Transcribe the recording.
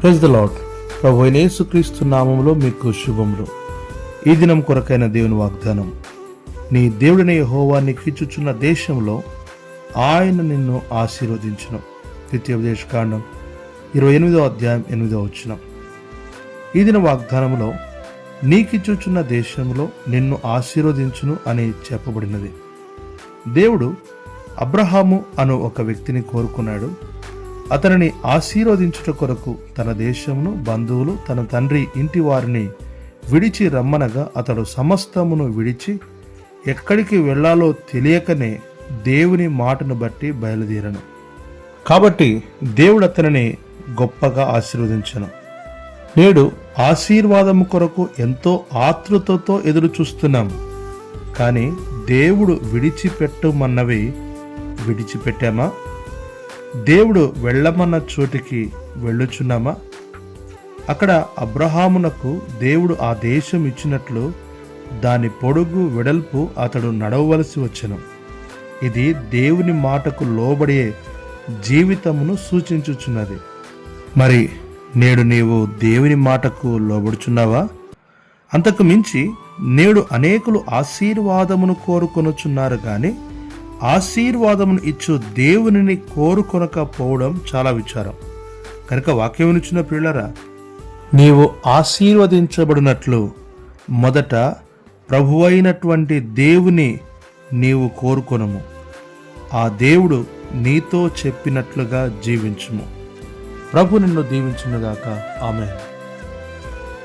Praise the lord. ప్రభు అయిన యేసుక్రీస్తు నామములో మీకు శుభములు. ఈ దినం కొరకైన దేవుని వాగ్దానం. నీ దేవుడైన యెహోవా నీకు ఇచ్చుచున్న దేశంలో ఆయన నిన్ను ఆశీర్వదించును. ద్వితీయోపదేశకాండం 28వ అధ్యాయం 8వ వచనం. ఈ దిన వాగ్దానంలో నీకిచ్చుచున్న దేశంలో నిన్ను ఆశీర్వదించును అని చెప్పబడినది. దేవుడు అబ్రహాము అను ఒక వ్యక్తిని కోరుకున్నాడు. అతనిని ఆశీర్వదించుట కొరకు తన దేశమును, బంధువులు, తన తండ్రి ఇంటి వారిని విడిచి రమ్మనగా అతడు సమస్తమును విడిచి ఎక్కడికి వెళ్లాలో తెలియకనే దేవుని మాటను బట్టి బయలుదేరను. కాబట్టి దేవుడు అతనిని గొప్పగా ఆశీర్వదించను. నేడు ఆశీర్వాదము కొరకు ఎంతో ఆతృతతో ఎదురు చూస్తున్నాం. కానీ దేవుడు విడిచిపెట్టమన్నవి విడిచిపెట్టామా? దేవుడు వెళ్ళమన్న చోటికి వెళ్ళుచున్నామా? అక్కడ అబ్రహామునకు దేవుడు ఆ దేశం ఇచ్చినట్లు దాని పొడుగు వెడల్పు అతడు నడవవలసి వచ్చెను. ఇది దేవుని మాటకు లోబడే జీవితమును సూచించుచున్నది. మరి నేడు నీవు దేవుని మాటకు లోబడుచున్నావా? అంతకు మించి నేడు అనేకులు ఆశీర్వాదమును కోరుకొనుచున్నారు గాని ఆశీర్వాదమును ఇచ్చు దేవునిని కోరుకొనకపోవడం చాలా విచారం. కనుక వాక్యం ఇచ్చిన ప్రియులారా, నీవు ఆశీర్వదించబడినట్లు మొదట ప్రభువైనటువంటి దేవుని నీవు కోరుకొనుము. ఆ దేవుడు నీతో చెప్పినట్లుగా జీవించుము. ప్రభు నిన్ను దీవించునుగాక. ఆమేన్.